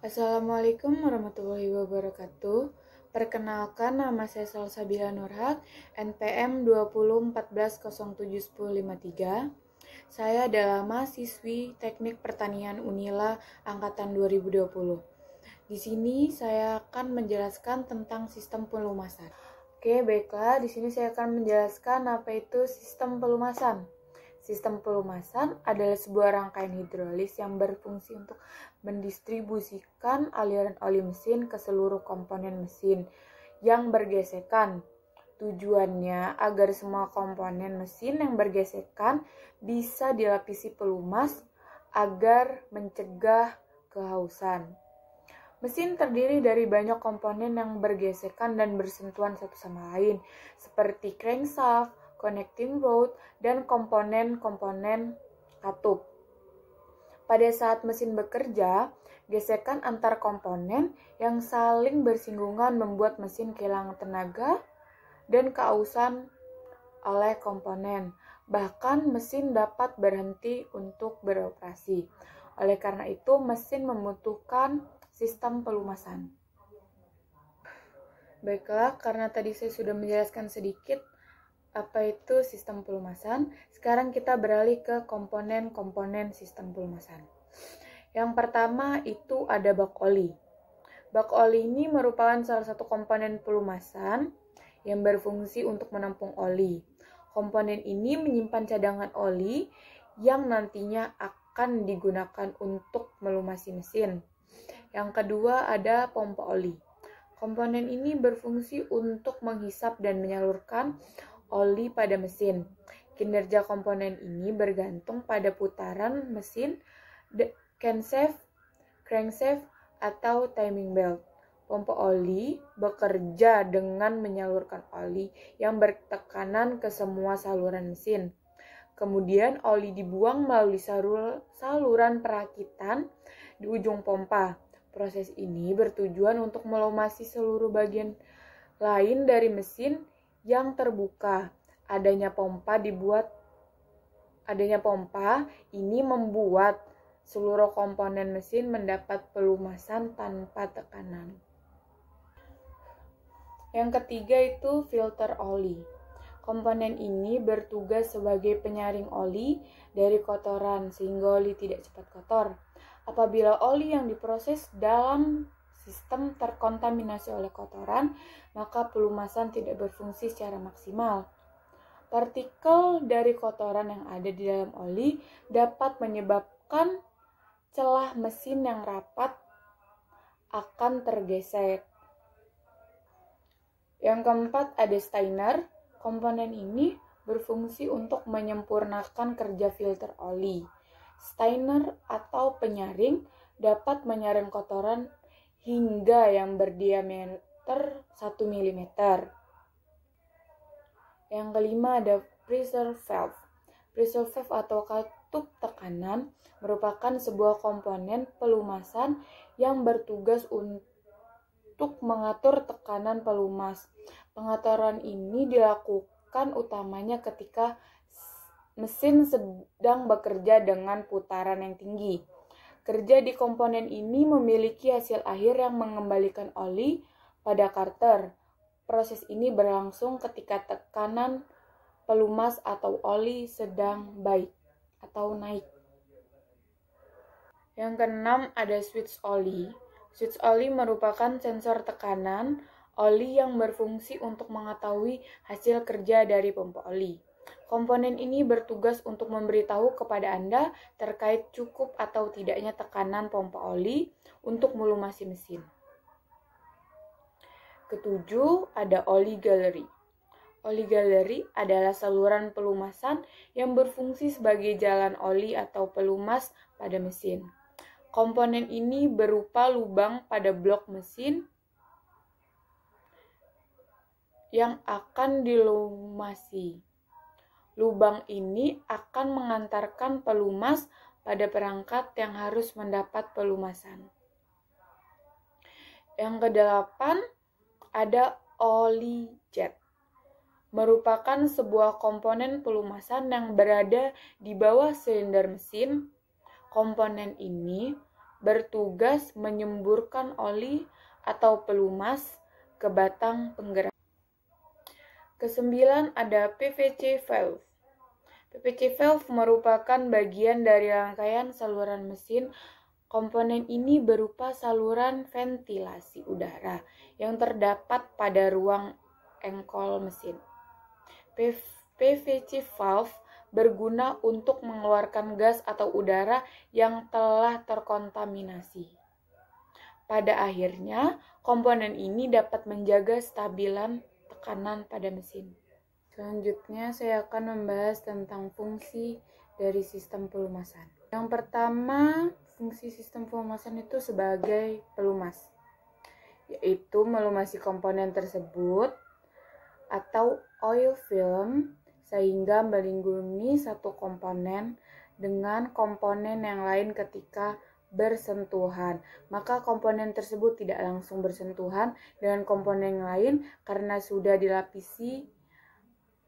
Assalamualaikum warahmatullahi wabarakatuh. Perkenalkan, nama saya Salsabila Nurhak, NPM 2014071053. Saya adalah mahasiswi Teknik Pertanian Unila angkatan 2020. Di sini saya akan menjelaskan tentang sistem pelumasan. Oke, baiklah. Di sini saya akan menjelaskan apa itu sistem pelumasan. Sistem pelumasan adalah sebuah rangkaian hidrolis yang berfungsi untuk mendistribusikan aliran oli mesin ke seluruh komponen mesin yang bergesekan. Tujuannya agar semua komponen mesin yang bergesekan bisa dilapisi pelumas agar mencegah kehausan. Mesin terdiri dari banyak komponen yang bergesekan dan bersentuhan satu sama lain, seperti crankshaft, connecting rod, dan komponen-komponen katup. Pada saat mesin bekerja, gesekan antar komponen yang saling bersinggungan membuat mesin kehilangan tenaga dan keausan oleh komponen. Bahkan mesin dapat berhenti untuk beroperasi. Oleh karena itu, mesin membutuhkan sistem pelumasan. Baiklah, karena tadi saya sudah menjelaskan sedikit apa itu sistem pelumasan, sekarang kita beralih ke komponen-komponen sistem pelumasan. Yang pertama itu ada bak oli. Bak oli ini merupakan salah satu komponen pelumasan yang berfungsi untuk menampung oli. Komponen ini menyimpan cadangan oli yang nantinya akan digunakan untuk melumasi mesin. Yang kedua ada pompa oli. Komponen ini berfungsi untuk menghisap dan menyalurkan oli pada mesin. Kinerja komponen ini bergantung pada putaran mesin, crankshaft, atau timing belt. Pompa oli bekerja dengan menyalurkan oli yang bertekanan ke semua saluran mesin. Kemudian oli dibuang melalui saluran perakitan di ujung pompa. Proses ini bertujuan untuk melumasi seluruh bagian lain dari mesin yang terbuka. Adanya pompa ini membuat seluruh komponen mesin mendapat pelumasan tanpa tekanan. Yang ketiga itu filter oli. Komponen ini bertugas sebagai penyaring oli dari kotoran sehingga oli tidak cepat kotor. Apabila oli yang diproses dalam sistem terkontaminasi oleh kotoran, maka pelumasan tidak berfungsi secara maksimal. Partikel dari kotoran yang ada di dalam oli dapat menyebabkan celah mesin yang rapat akan tergesek. Yang keempat ada stainer. Komponen ini berfungsi untuk menyempurnakan kerja filter oli. Stainer atau penyaring dapat menyaring kotoran hingga yang berdiameter 1 mm. Yang kelima ada pressure valve. Pressure valve atau katup tekanan merupakan sebuah komponen pelumasan yang bertugas untuk mengatur tekanan pelumas. Pengaturan ini dilakukan utamanya ketika mesin sedang bekerja dengan putaran yang tinggi. Kerja di komponen ini memiliki hasil akhir yang mengembalikan oli pada karter. Proses ini berlangsung ketika tekanan pelumas atau oli sedang baik atau naik. Yang keenam ada switch oli. Switch oli merupakan sensor tekanan oli yang berfungsi untuk mengetahui hasil kerja dari pompa oli. Komponen ini bertugas untuk memberitahu kepada Anda terkait cukup atau tidaknya tekanan pompa oli untuk melumasi mesin. Ketujuh, ada oli gallery. Oli gallery adalah saluran pelumasan yang berfungsi sebagai jalan oli atau pelumas pada mesin. Komponen ini berupa lubang pada blok mesin yang akan dilumasi. Lubang ini akan mengantarkan pelumas pada perangkat yang harus mendapat pelumasan. Yang kedelapan ada oli jet. Merupakan sebuah komponen pelumasan yang berada di bawah silinder mesin. Komponen ini bertugas menyemburkan oli atau pelumas ke batang penggerak. Kesembilan ada PVC valve. PVC valve merupakan bagian dari rangkaian saluran mesin. Komponen ini berupa saluran ventilasi udara yang terdapat pada ruang engkol mesin. PVC valve berguna untuk mengeluarkan gas atau udara yang telah terkontaminasi. Pada akhirnya, komponen ini dapat menjaga stabilan tekanan pada mesin. Selanjutnya, saya akan membahas tentang fungsi dari sistem pelumasan. Yang pertama, fungsi sistem pelumasan itu sebagai pelumas, yaitu melumasi komponen tersebut atau oil film sehingga melindungi satu komponen dengan komponen yang lain ketika bersentuhan. Maka komponen tersebut tidak langsung bersentuhan dengan komponen yang lain karena sudah dilapisi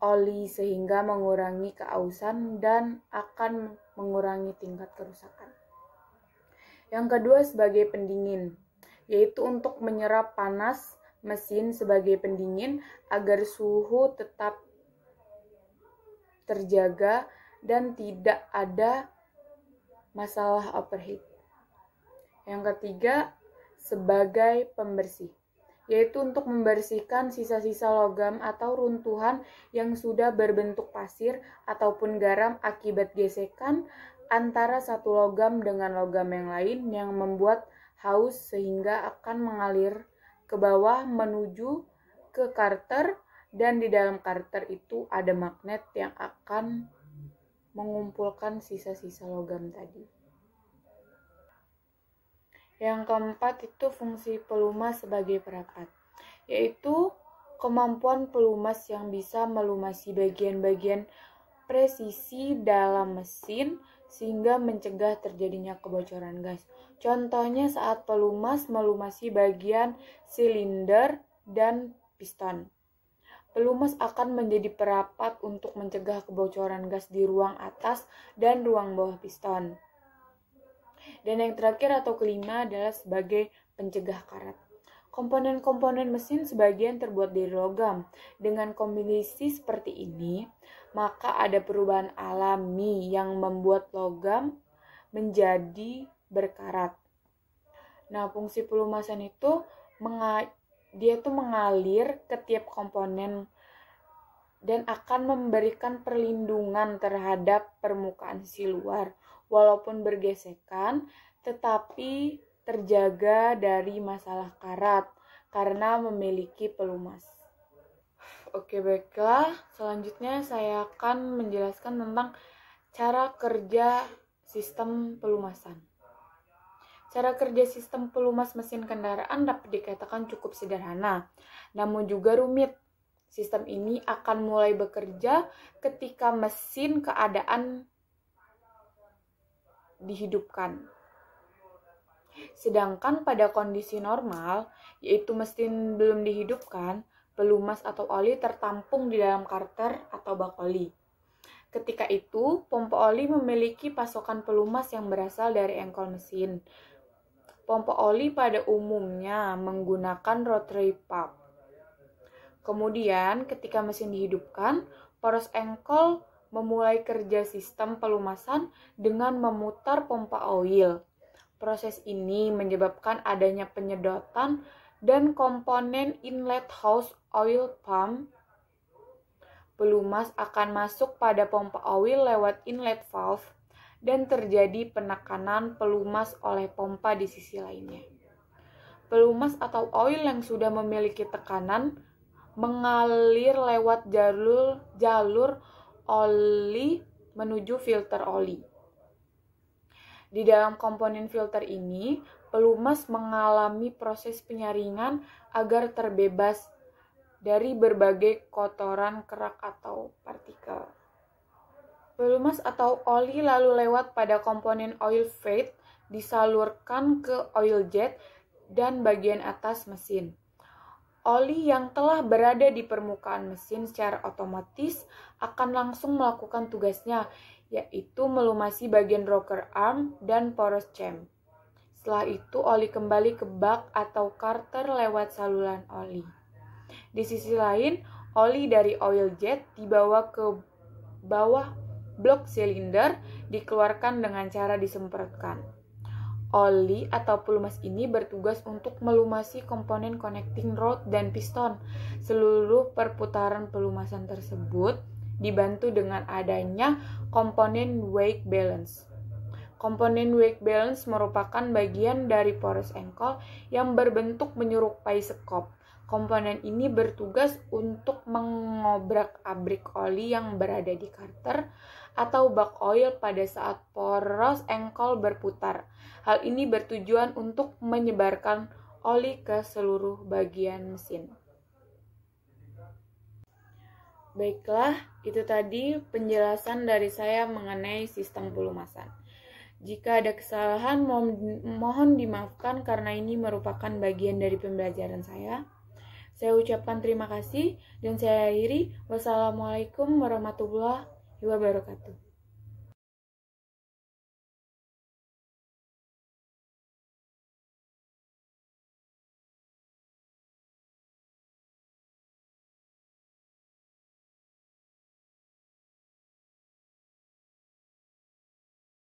oli sehingga mengurangi keausan dan akan mengurangi tingkat kerusakan. Yang kedua sebagai pendingin, yaitu untuk menyerap panas mesin sebagai pendingin agar suhu tetap terjaga dan tidak ada masalah overheat. Yang ketiga sebagai pembersih, yaitu untuk membersihkan sisa-sisa logam atau runtuhan yang sudah berbentuk pasir ataupun garam akibat gesekan antara satu logam dengan logam yang lain yang membuat haus sehingga akan mengalir ke bawah menuju ke karter, dan di dalam karter itu ada magnet yang akan mengumpulkan sisa-sisa logam tadi. Yang keempat itu fungsi pelumas sebagai perapat, yaitu kemampuan pelumas yang bisa melumasi bagian-bagian presisi dalam mesin sehingga mencegah terjadinya kebocoran gas. Contohnya saat pelumas melumasi bagian silinder dan piston. Pelumas akan menjadi perapat untuk mencegah kebocoran gas di ruang atas dan ruang bawah piston. Dan yang terakhir atau kelima adalah sebagai pencegah karat. Komponen-komponen mesin sebagian terbuat dari logam. Dengan kombinasi seperti ini, maka ada perubahan alami yang membuat logam menjadi berkarat. Nah, fungsi pelumasan itu mengalir ke tiap komponen dan akan memberikan perlindungan terhadap permukaan sisi luar walaupun bergesekan, tetapi terjaga dari masalah karat karena memiliki pelumas. Oke, baiklah, selanjutnya saya akan menjelaskan tentang cara kerja sistem pelumasan. Cara kerja sistem pelumas mesin kendaraan dapat dikatakan cukup sederhana, namun juga rumit. Sistem ini akan mulai bekerja ketika mesin keadaan dihidupkan. Sedangkan pada kondisi normal, yaitu mesin belum dihidupkan, pelumas atau oli tertampung di dalam karter atau bak oli. Ketika itu, pompa oli memiliki pasokan pelumas yang berasal dari engkol mesin. Pompa oli pada umumnya menggunakan rotary pump. Kemudian, ketika mesin dihidupkan, poros engkol memulai kerja sistem pelumasan dengan memutar pompa oil. Proses ini menyebabkan adanya penyedotan dan komponen inlet hose oil pump. Pelumas akan masuk pada pompa oil lewat inlet valve dan terjadi penekanan pelumas oleh pompa di sisi lainnya. Pelumas atau oil yang sudah memiliki tekanan mengalir lewat jalur oli menuju filter oli. Di dalam komponen filter ini, pelumas mengalami proses penyaringan agar terbebas dari berbagai kotoran kerak atau partikel. Pelumas atau oli lalu lewat pada komponen oil fate, disalurkan ke oil jet dan bagian atas mesin. Oli yang telah berada di permukaan mesin secara otomatis akan langsung melakukan tugasnya, yaitu melumasi bagian rocker arm dan poros cam. Setelah itu oli kembali ke bak atau karter lewat saluran oli. Di sisi lain, oli dari oil jet dibawa ke bawah blok silinder, dikeluarkan dengan cara disemprotkan. Oli atau pelumas ini bertugas untuk melumasi komponen connecting rod dan piston. Seluruh perputaran pelumasan tersebut dibantu dengan adanya komponen wake balance. Komponen wake balance merupakan bagian dari poros engkol yang berbentuk menyerupai sekop. Komponen ini bertugas untuk mengobrak-abrik oli yang berada di karter atau bak oil pada saat poros engkol berputar. Hal ini bertujuan untuk menyebarkan oli ke seluruh bagian mesin. Baiklah, itu tadi penjelasan dari saya mengenai sistem pelumasan. Jika ada kesalahan, mohon dimaafkan karena ini merupakan bagian dari pembelajaran saya. Saya ucapkan terima kasih dan saya akhiri. Wassalamualaikum warahmatullahi wabarakatuh.